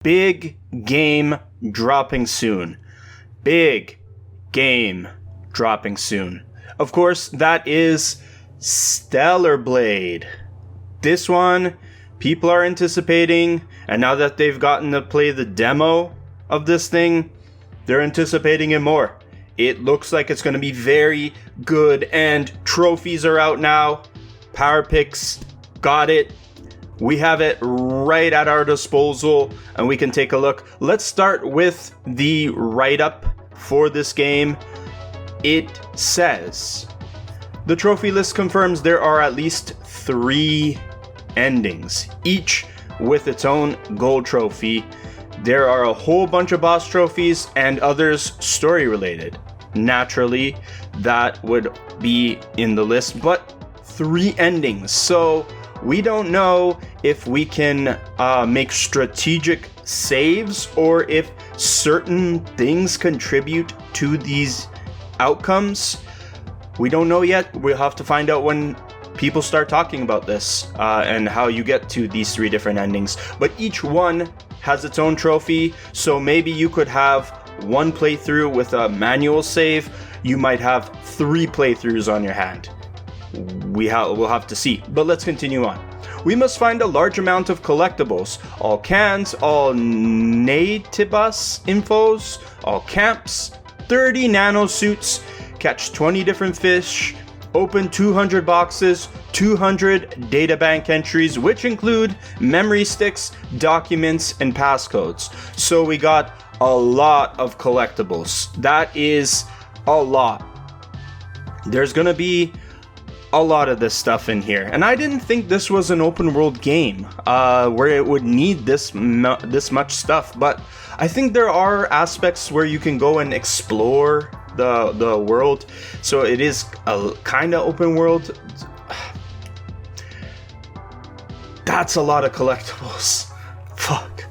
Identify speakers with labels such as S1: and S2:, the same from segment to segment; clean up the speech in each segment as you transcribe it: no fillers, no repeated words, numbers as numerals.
S1: Big game dropping soon. Big game dropping soon. Of course, that is Stellar Blade. This one, people are anticipating, and now that they've gotten to play the demo of this thing, they're anticipating it more. It looks like it's going to be very good, and trophies are out now. Power Picks got it. We have it right at our disposal, and we can take a look. Let's start with the write-up for this game. It says, the trophy list confirms there are at least 3 endings, each with its own gold trophy. There are a whole bunch of boss trophies and others story-related. Naturally, that would be in the list, but 3 endings. So we don't know if we can make strategic saves or if certain things contribute to these outcomes. We don't know yet. We'll have to find out when people start talking about this and how you get to these 3 different endings. But each one has its own trophy, so maybe you could have 1 playthrough with a manual save. You might have 3 playthroughs on your hand. We'll have to see, but let's continue on. We must find a large amount of collectibles, all cans, all natibus infos, all camps, 30 nano suits, catch 20 different fish, open 200 boxes, 200 databank entries, which include memory sticks, documents, and passcodes. So we got a lot of collectibles. That is a lot. There's gonna be a lot of this stuff in here, and I didn't think this was an open world game where it would need this much stuff, but I think there are aspects where you can go and explore the world, so it is a kind of open world. That's a lot of collectibles. Fuck.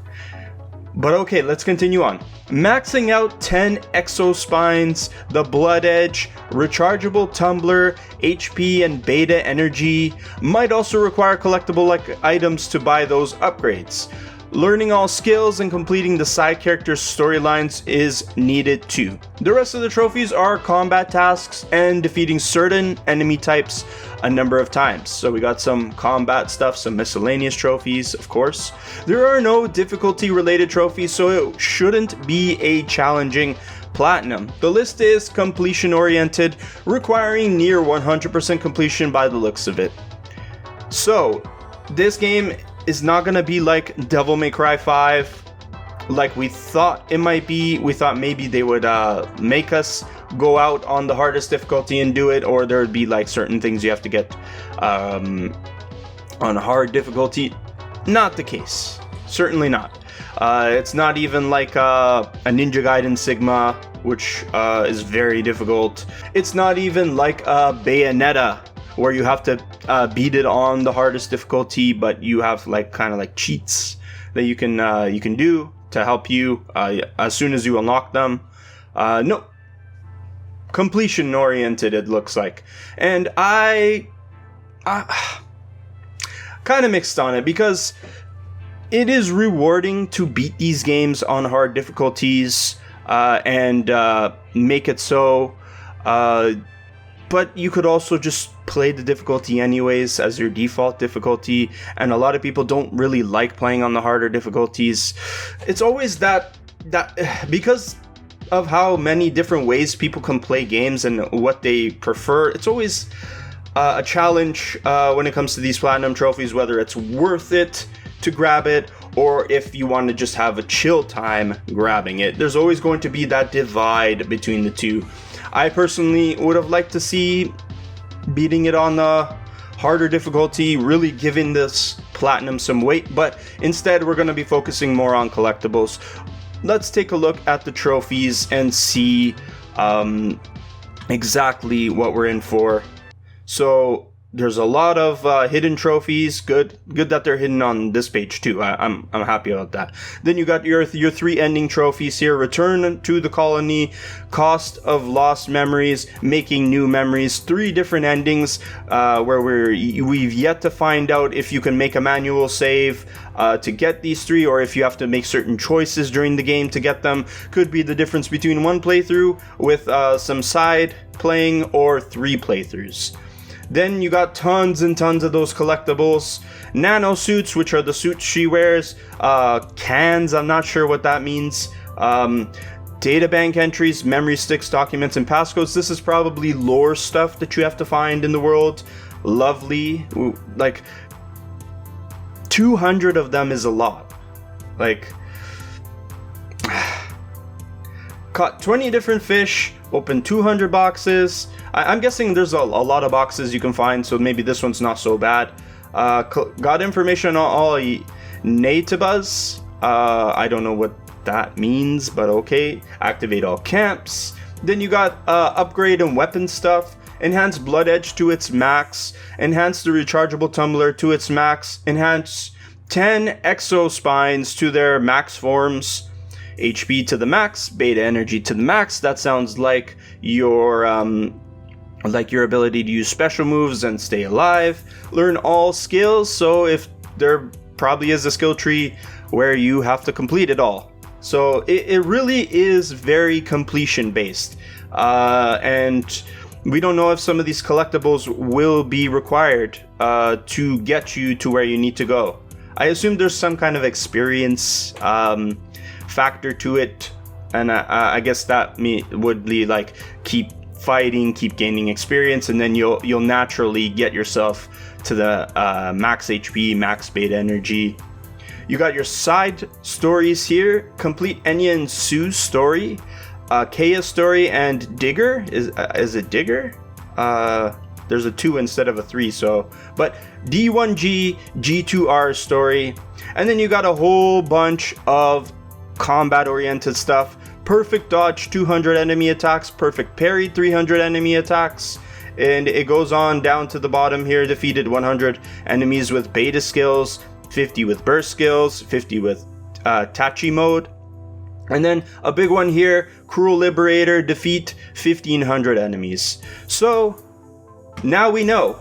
S1: But okay, let's continue on. Maxing out 10 exospines, the blood edge, rechargeable tumbler, HP and beta energy might also require collectible-like items to buy those upgrades. Learning all skills and completing the side characters' storylines is needed too. The rest of the trophies are combat tasks and defeating certain enemy types a number of times. So we got some combat stuff, some miscellaneous trophies, of course. There are no difficulty related trophies, so it shouldn't be a challenging platinum. The list is completion oriented, requiring near 100% completion by the looks of it. So this game is not gonna be like Devil May Cry 5 like we thought it might be. We thought maybe they would make us go out on the hardest difficulty and do it, or there would be like certain things you have to get on hard difficulty. Not the case. Certainly not. It's not even like a Ninja Gaiden Sigma, which is very difficult. It's not even like a Bayonetta, where you have to beat it on the hardest difficulty, but you have like kind of like cheats that you can do to help you as soon as you unlock them. No, completion oriented it looks like, and I kind of mixed on it, because it is rewarding to beat these games on hard difficulties and make it so. But you could also just play the difficulty anyways as your default difficulty, and a lot of people don't really like playing on the harder difficulties. It's always that because of how many different ways people can play games and what they prefer, it's always a challenge when it comes to these platinum trophies, whether it's worth it to grab it or if you want to just have a chill time grabbing it. There's always going to be that divide between the two. I personally would have liked to see beating it on the harder difficulty, really giving this platinum some weight, but instead we're going to be focusing more on collectibles. Let's take a look at the trophies and see exactly what we're in for. So There's a lot of hidden trophies. Good that they're hidden on this page too. I'm happy about that. Then you got your 3 ending trophies here. Return to the colony, cost of lost memories, making new memories. 3 different endings where we've yet to find out if you can make a manual save to get these 3, or if you have to make certain choices during the game to get them. Could be the difference between 1 playthrough with some side playing or 3 playthroughs. Then you got tons and tons of those collectibles. Nano suits, which are the suits she wears. Cans, I'm not sure what that means. Databank entries, memory sticks, documents, and passcodes. This is probably lore stuff that you have to find in the world. Lovely. Like, 200 of them is a lot. Like, caught 20 different fish, opened 200 boxes. I'm guessing there's a lot of boxes you can find, so maybe this one's not so bad. Got information on all Natabas. I don't know what that means, but okay. Activate all camps. Then you got upgrade and weapon stuff. Enhance blood edge to its max. Enhance the rechargeable tumbler to its max. Enhance 10 exo spines to their max forms. HP to the max. Beta energy to the max. That sounds like your ability to use special moves and stay alive. Learn all skills, so if there probably is a skill tree where you have to complete it all. So it really is very completion based. And we don't know if some of these collectibles will be required to get you to where you need to go. I assume there's some kind of experience factor to it, and I guess that would be like keep fighting, keep gaining experience, and then you'll naturally get yourself to the max HP, max beta energy. You got your side stories here. Complete Enya and Sue's story, Kaya's story, and Digger. Is it Digger? There's a 2 instead of a 3, so. But D1G, G2R story. And then you got a whole bunch of combat-oriented stuff. Perfect dodge 200 enemy attacks, perfect parry 300 enemy attacks, and it goes on down to the bottom here. Defeated 100 enemies with beta skills, 50 with burst skills, 50 with Tachi mode. And then a big one here, Cruel Liberator, defeat 1500 enemies. So now we know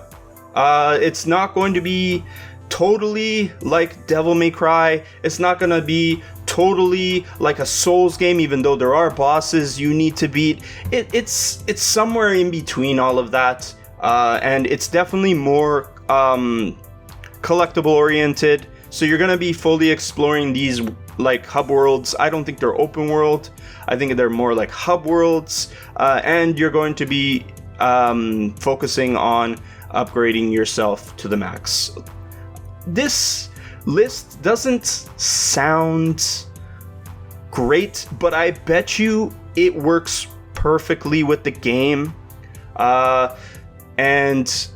S1: it's not going to be totally like Devil May Cry. It's not going to be totally like a Souls game, even though there are bosses you need to beat. It's somewhere in between all of that, and it's definitely more collectible oriented. So you're gonna be fully exploring these like hub worlds. I don't think they're open world. I think they're more like hub worlds, and you're going to be focusing on upgrading yourself to the max. This list doesn't sound great, but I bet you it works perfectly with the game. And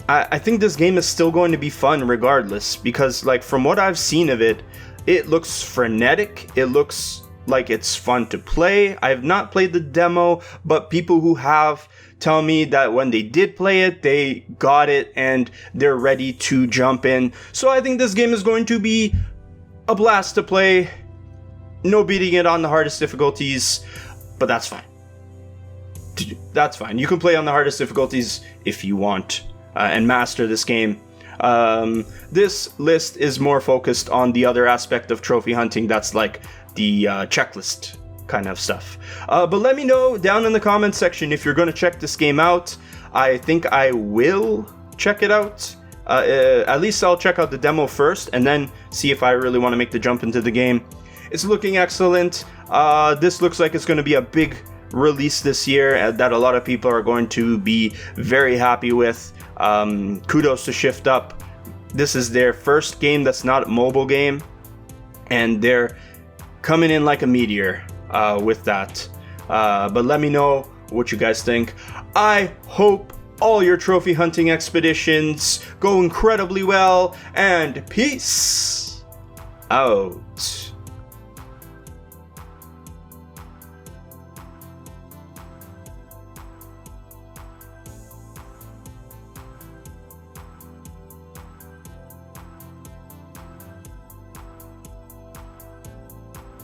S1: I think this game is still going to be fun regardless, because like from what I've seen of it, it looks frenetic. It looks like it's fun to play. I have not played the demo, but people who have tell me that when they did play it, they got it and they're ready to jump in. So I think this game is going to be a blast to play. No beating it on the hardest difficulties, but that's fine. That's fine. You can play on the hardest difficulties if you want and master this game. This list is more focused on the other aspect of trophy hunting. That's like the checklist kind of stuff. But let me know down in the comments section if you're going to check this game out. I think I will check it out. At least I'll check out the demo first and then see if I really want to make the jump into the game. It's looking excellent. This looks like it's going to be a big release this year that a lot of people are going to be very happy with. Kudos to Shift Up. This is their first game that's not a mobile game, and they're coming in like a meteor with that. But let me know what you guys think. I hope all your trophy hunting expeditions go incredibly well, and peace out.